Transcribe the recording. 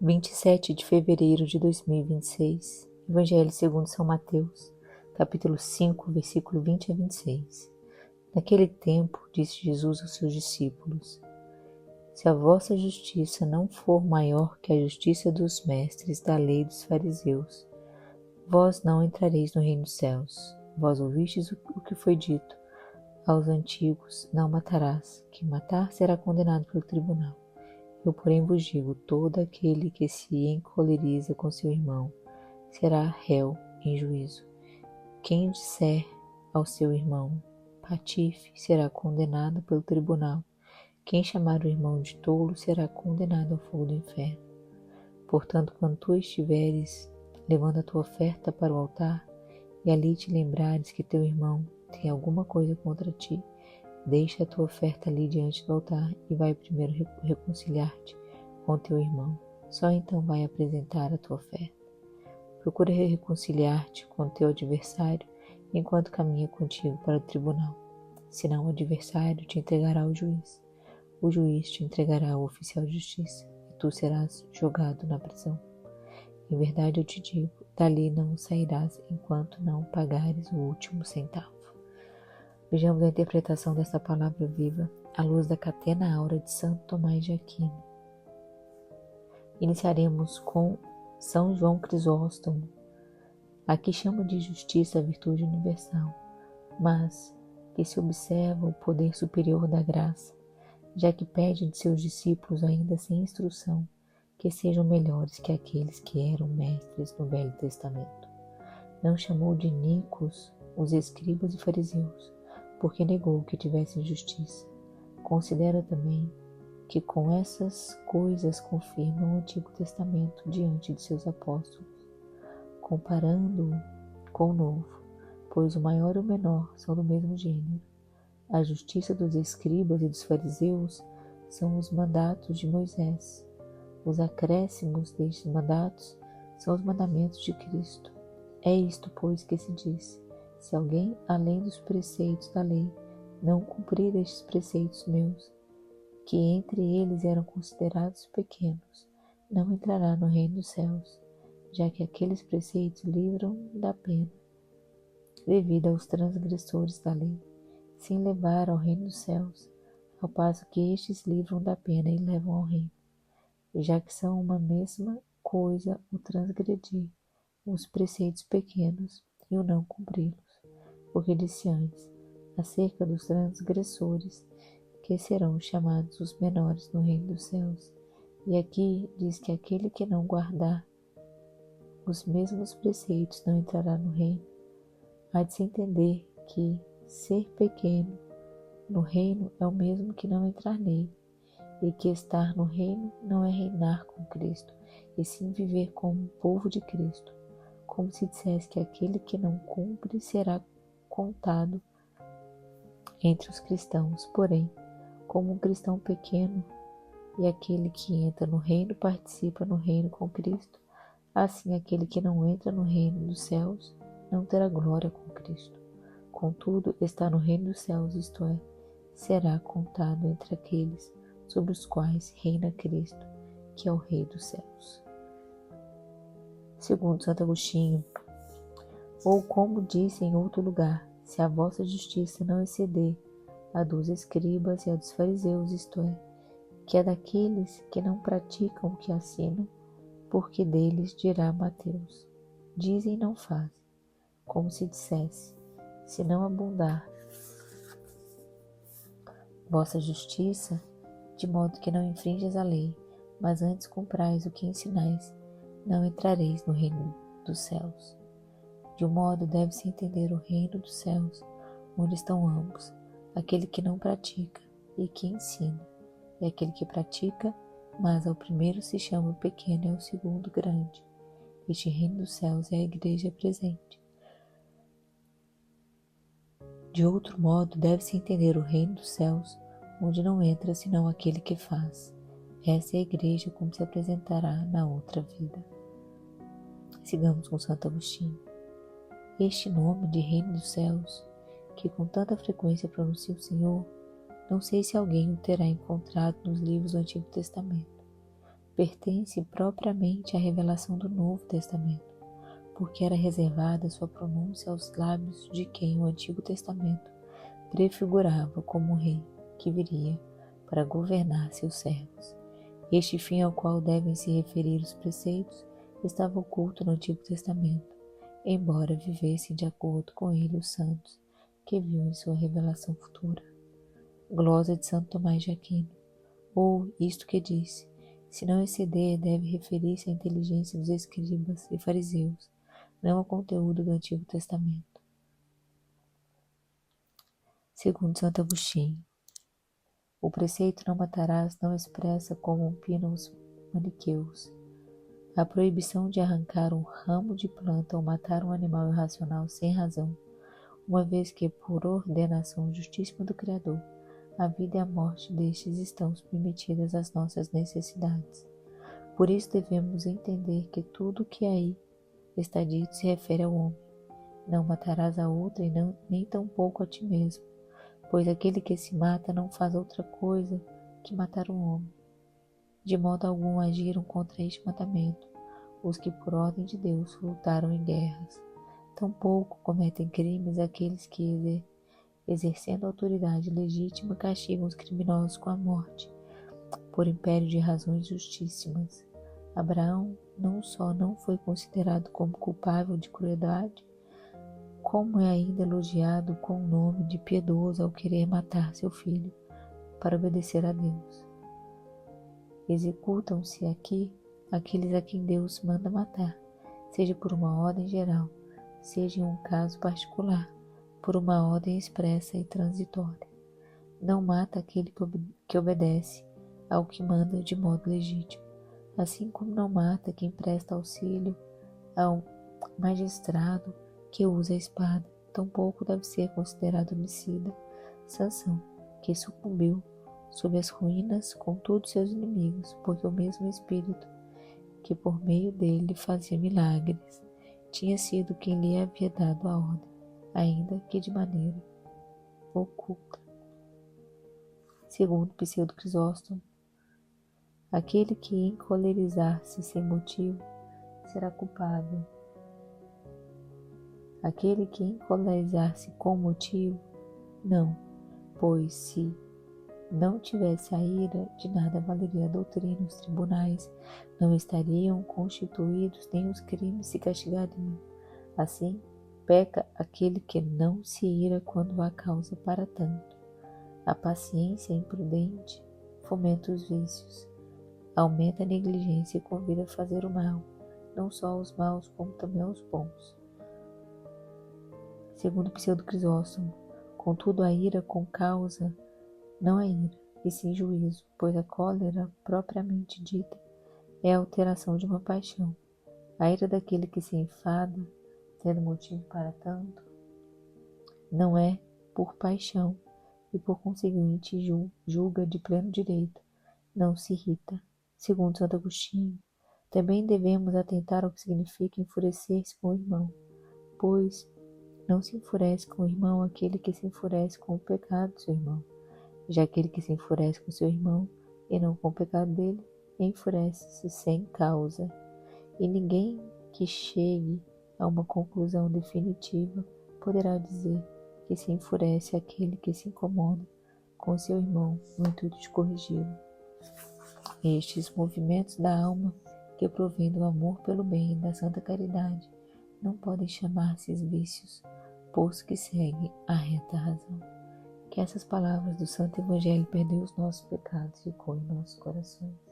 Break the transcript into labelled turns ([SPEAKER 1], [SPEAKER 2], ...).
[SPEAKER 1] 27 de fevereiro de 2026, Evangelho segundo São Mateus, capítulo 5, versículo 20 a 26. Naquele tempo, disse Jesus aos seus discípulos: Se a vossa justiça não for maior que a justiça dos mestres da lei dos fariseus, vós não entrareis no reino dos céus. Vós ouvistes o que foi dito aos antigos: não matarás, quem matar será condenado pelo tribunal. Eu, porém, vos digo, todo aquele que se encoleriza com seu irmão será réu em juízo. Quem disser ao seu irmão patife será condenado pelo tribunal. Quem chamar o irmão de tolo será condenado ao fogo do inferno. Portanto, quando tu estiveres levando a tua oferta para o altar, e ali te lembrares que teu irmão tem alguma coisa contra ti, deixa a tua oferta ali diante do altar e vai primeiro reconciliar-te com teu irmão. Só então vai apresentar a tua oferta. Procura reconciliar-te com teu adversário enquanto caminha contigo para o tribunal. Senão o adversário te entregará ao juiz. O juiz te entregará ao oficial de justiça e tu serás jogado na prisão. Em verdade eu te digo, dali não sairás enquanto não pagares o último centavo. Vejamos a interpretação desta palavra viva à luz da Catena Áurea de Santo Tomás de Aquino. Iniciaremos com São João Crisóstomo. Aqui chama de justiça a virtude universal, mas que se observa o poder superior da graça, já que pede de seus discípulos, ainda sem instrução, que sejam melhores que aqueles que eram mestres no Velho Testamento. Não chamou de iníquos os escribas e fariseus, porque negou que tivessem justiça. Considera também que com essas coisas confirma o Antigo Testamento diante de seus apóstolos, comparando-o com o Novo, pois o maior e o menor são do mesmo gênero. A justiça dos escribas e dos fariseus são os mandatos de Moisés. Os acréscimos destes mandatos são os mandamentos de Cristo. É isto, pois, que se diz: se alguém, além dos preceitos da lei, não cumprir estes preceitos meus, que entre eles eram considerados pequenos, não entrará no reino dos céus, já que aqueles preceitos livram da pena, devida aos transgressores da lei, sem levar ao reino dos céus, ao passo que estes livram da pena e levam ao reino, já que são uma mesma coisa o transgredir os preceitos pequenos e o não cumpri-los. Porque disse antes, acerca dos transgressores, que serão chamados os menores no reino dos céus. E aqui diz que aquele que não guardar os mesmos preceitos não entrará no reino. Há de se entender que ser pequeno no reino é o mesmo que não entrar nele, e que estar no reino não é reinar com Cristo, e sim viver como povo de Cristo, como se dissesse que aquele que não cumpre será contado entre os cristãos. Porém, como um cristão pequeno e aquele que entra no reino participa no reino com Cristo, assim aquele que não entra no reino dos céus não terá glória com Cristo. Contudo, está no reino dos céus, isto é, será contado entre aqueles sobre os quais reina Cristo, que é o Rei dos céus. Segundo Santo Agostinho, ou como disse em outro lugar, se a vossa justiça não exceder a dos escribas e a dos fariseus, isto é, que é daqueles que não praticam o que assinam, porque deles dirá Mateus, dizem e não fazem, como se dissesse, se não abundar vossa justiça, de modo que não infringes a lei, mas antes cumprais o que ensinais, não entrareis no reino dos céus. De um modo deve-se entender o reino dos céus, onde estão ambos, aquele que não pratica e que ensina, e aquele que pratica, mas ao primeiro se chama pequeno e ao segundo grande. Este reino dos céus é a igreja presente. De outro modo deve-se entender o reino dos céus, onde não entra senão aquele que faz. Essa é a igreja como se apresentará na outra vida. Sigamos com Santo Agostinho. Este nome de reino dos céus, que com tanta frequência pronuncia o Senhor, não sei se alguém o terá encontrado nos livros do Antigo Testamento. pertence propriamente à revelação do Novo Testamento, porque era reservada sua pronúncia aos lábios de quem o Antigo Testamento prefigurava como um rei que viria para governar seus servos. Este fim ao qual devem se referir os preceitos estava oculto no Antigo Testamento, embora vivessem de acordo com ele os santos que viu em sua revelação futura. Glosa de Santo Tomás de Aquino. Ou isto que disse, se não exceder, deve referir-se à inteligência dos escribas e fariseus, não ao conteúdo do Antigo Testamento. Segundo Santo Agostinho, o preceito não matarás não expressa como opinam os maniqueus a proibição de arrancar um ramo de planta ou matar um animal irracional sem razão, uma vez que, por ordenação justíssima do Criador, a vida e a morte destes estão submetidas às nossas necessidades. Por isso devemos entender que tudo o que aí está dito se refere ao homem. Não matarás a outra e nem tampouco a ti mesmo, pois aquele que se mata não faz outra coisa que matar o homem. De modo algum agiram contra este mandamento os que por ordem de Deus lutaram em guerras. Tampouco cometem crimes aqueles que, exercendo autoridade legítima, castigam os criminosos com a morte, por império de razões justíssimas. Abraão não só não foi considerado como culpável de crueldade, como é ainda elogiado com o nome de piedoso ao querer matar seu filho para obedecer a Deus. Executam-se aqui aqueles a quem Deus manda matar, seja por uma ordem geral, seja em um caso particular, por uma ordem expressa e transitória. Não mata aquele que obedece ao que manda de modo legítimo, assim como não mata quem presta auxílio ao magistrado que usa a espada. Tampouco deve ser considerado homicida Sansão, que sucumbiu sob as ruínas com todos seus inimigos, porque o mesmo Espírito que por meio dele fazia milagres tinha sido quem lhe havia dado a ordem, ainda que de maneira oculta. Segundo Pseudo Crisóstomo, aquele que encolerizar-se sem motivo será culpável. Aquele que encolerizar-se com motivo, não, pois se não tivesse a ira, de nada valeria a doutrina, os tribunais não estariam constituídos, nem os crimes se castigariam. Assim, peca aquele que não se ira quando há causa para tanto. A paciência imprudente fomenta os vícios, aumenta a negligência e convida a fazer o mal, não só aos maus, como também aos bons. Segundo Pseudo Crisóstomo, contudo a ira com causa não é ira, e sim juízo, pois a cólera, propriamente dita, é a alteração de uma paixão. A ira daquele que se enfada, tendo motivo para tanto, não é por paixão, e por conseguinte julga de pleno direito, não se irrita. Segundo Santo Agostinho, também devemos atentar ao que significa enfurecer-se com o irmão, pois não se enfurece com o irmão aquele que se enfurece com o pecado do seu irmão. Já aquele que se enfurece com seu irmão, e não com o pecado dele, enfurece-se sem causa. E ninguém que chegue a uma conclusão definitiva poderá dizer que se enfurece aquele que se incomoda com seu irmão no intuito de corrigi-lo. Estes movimentos da alma, que provêm do amor pelo bem e da santa caridade, não podem chamar-se vícios, pois que seguem a reta razão. Que essas palavras do Santo Evangelho perdoem os nossos pecados e coem nossos corações.